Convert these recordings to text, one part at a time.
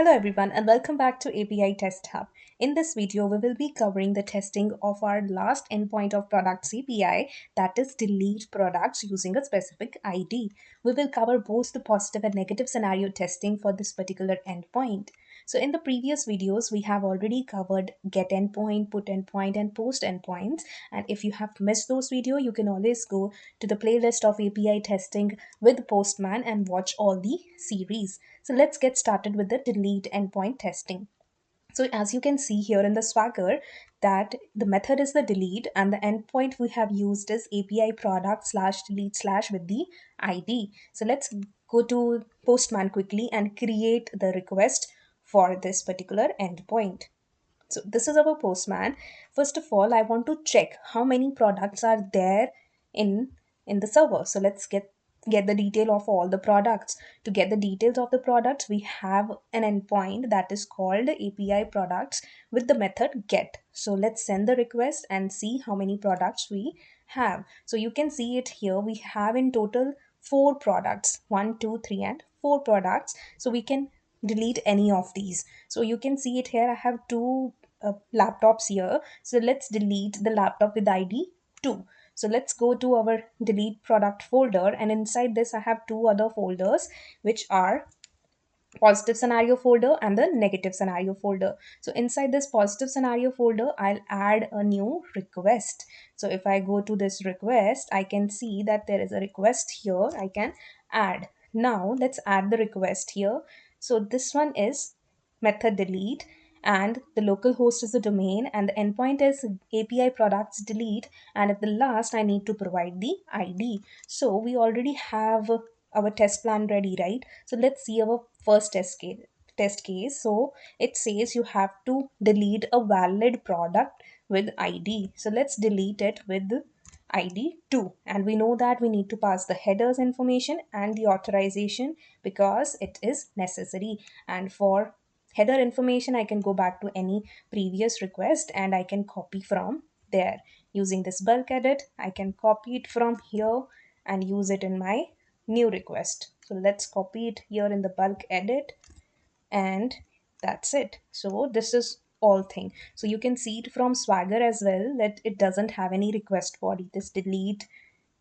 Hello everyone and welcome back to API Test Hub. In this video, we will be covering the testing of our last endpoint of products API, that is delete products using a specific ID. We will cover both the positive and negative scenario testing for this particular endpoint. So in the previous videos, we have already covered get endpoint, put endpoint and post endpoints. And if you have missed those videos, you can always go to the playlist of API testing with Postman and watch all the series. So let's get started with the delete endpoint testing. So as you can see here in the Swagger that the method is the delete and the endpoint we have used is API product slash delete slash with the ID. So let's go to Postman quickly and create the request for this particular endpoint. So this is our Postman. First of all, I want to check how many products are there in the server. So let's get the detail of all the products. To get the details of the products, we have an endpoint that is called API products with the method get. So let's send the request and see how many products we have. So you can see it here. We have in total 4 products, 1, 2, 3, and 4 products. So we can delete any of these. So you can see it here. I have two laptops here. So let's delete the laptop with ID 2. So let's go to our delete product folder, and inside this I have two other folders which are positive scenario folder and the negative scenario folder. So inside this positive scenario folder, I'll add a new request. So if I go to this request, I can see that there is a request here I can add. Now let's add the request here. So this one is method delete, and the local host is the domain, and the endpoint is API products delete, and at the last I need to provide the ID. So we already have our test plan ready, right? So let's see our first test case. So it says you have to delete a valid product with ID. So let's delete it with ID 2, and we know that we need to pass the headers information and the authorization because it is necessary. And for header information, I can go back to any previous request and I can copy from there. Using this bulk edit, I can copy it from here and use it in my new request. So let's copy it here in the bulk edit, and that's it. So this is all thing. So you can see it from Swagger as well that it doesn't have any request body. This delete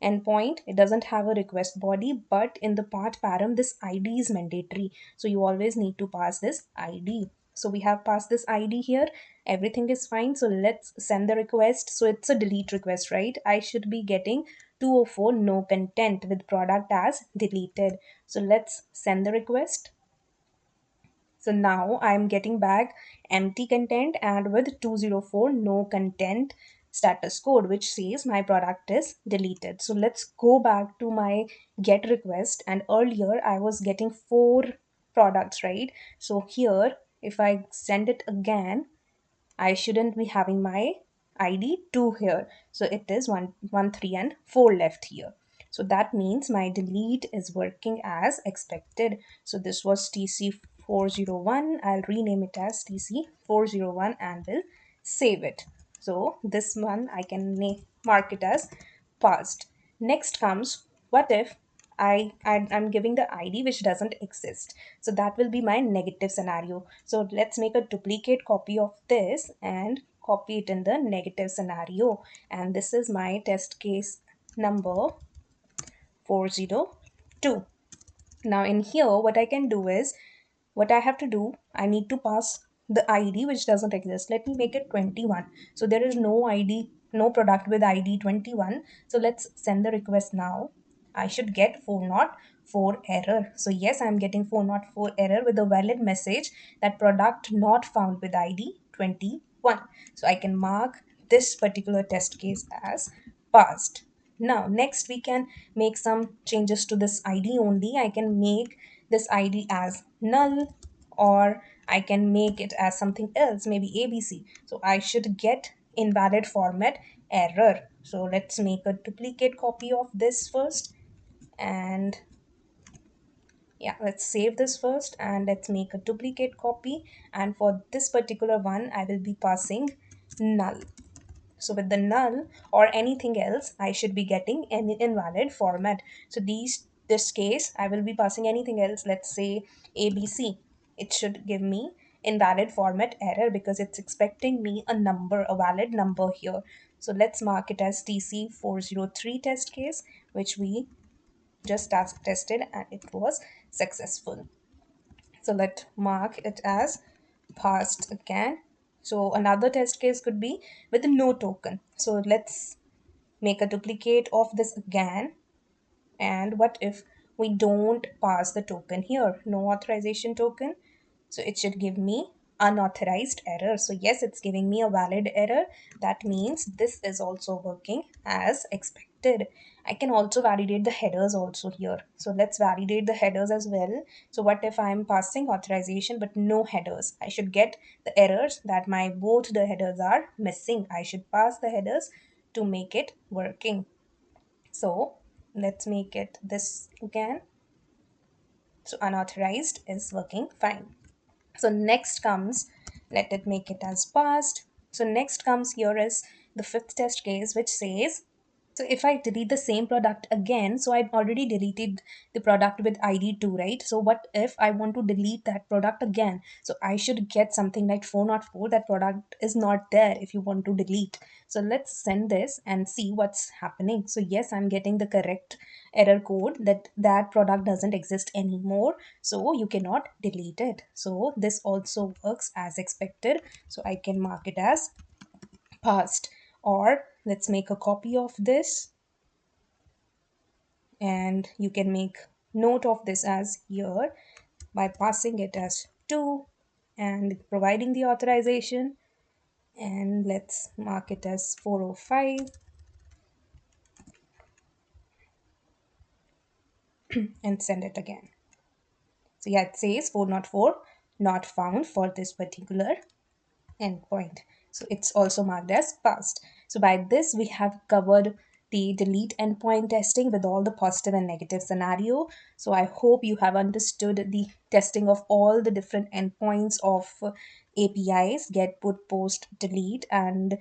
endpoint, it doesn't have a request body, but in the path param this ID is mandatory. So you always need to pass this ID. So we have passed this ID here. Everything is fine. So let's send the request. So it's a delete request, right? I should be getting 204 no content with product as deleted. So let's send the request. So now I'm getting back empty content and with 204 no content status code, which says my product is deleted. So let's go back to my get request, and earlier I was getting 4 products, right? So here if I send it again, I shouldn't be having my ID 2 here. So it is 1, 3 and 4 left here. So that means my delete is working as expected. So this was TC401. I'll rename it as TC401 and will save it. So this one I can mark it as passed. Next comes, what if I'm giving the ID which doesn't exist. So that will be my negative scenario. So let's make a duplicate copy of this and copy it in the negative scenario. And this is my test case number 402. Now in here, what I can do is, what I have to do, I need to pass the ID which doesn't exist. Let me make it 21. So there is no ID, no product with ID 21. So let's send the request now. I should get 404 error. So yes, I'm getting 404 error with a valid message that product not found with ID 21. So I can mark this particular test case as passed. Now, next we can make some changes to this ID only. I can make this ID as null, or I can make it as something else, maybe ABC. So I should get invalid format error. So let's make a duplicate copy of this first, and yeah, let's save this first and let's make a duplicate copy. And for this particular one, I will be passing null. So with the null or anything else, I should be getting an invalid format. So this case, I will be passing anything else, let's say ABC. it should give me invalid format error because it's expecting me a number, a valid number here. So let's mark it as TC403 test case, which we just tested and it was successful. So let's mark it as passed again. So another test case could be with no token. So let's make a duplicate of this again. And what if we don't pass the token here? No authorization token. So it should give me unauthorized error. So yes, it's giving me a valid error. That means this is also working as expected. I can also validate the headers also here. So let's validate the headers as well. So what if I'm passing authorization but no headers? I should get the errors that my both the headers are missing. I should pass the headers to make it working. So let's make it this again. So unauthorized is working fine. So next comes, let it make it as passed. So next comes here is the fifth test case, which says, so if I delete the same product again, so I've already deleted the product with ID 2, right? So what if I want to delete that product again? So I should get something like 404, that product is not there if you want to delete. So let's send this and see what's happening. So yes, I'm getting the correct error code that that product doesn't exist anymore. So you cannot delete it. So this also works as expected. So I can mark it as passed. Or let's make a copy of this and you can make note of this as here by passing it as 2 and providing the authorization, and let's mark it as 405 and send it again. So yeah, it says 404 not found for this particular endpoint. So it's also marked as passed. So by this, we have covered the delete endpoint testing with all the positive and negative scenario. So I hope you have understood the testing of all the different endpoints of APIs, get, put, post, delete, and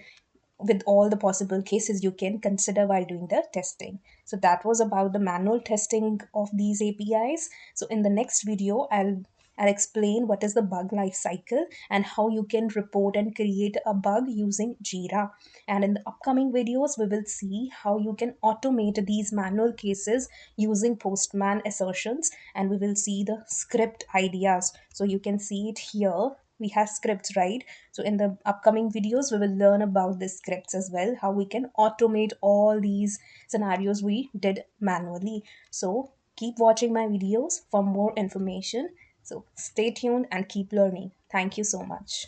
with all the possible cases you can consider while doing the testing. So that was about the manual testing of these APIs. So in the next video, I'll explain what is the bug life cycle and how you can report and create a bug using Jira. And in the upcoming videos, we will see how you can automate these manual cases using Postman assertions, and we will see the script ideas. So you can see it here. We have scripts, right? So in the upcoming videos, we will learn about the scripts as well, how we can automate all these scenarios we did manually. So keep watching my videos for more information. So stay tuned and keep learning. Thank you so much.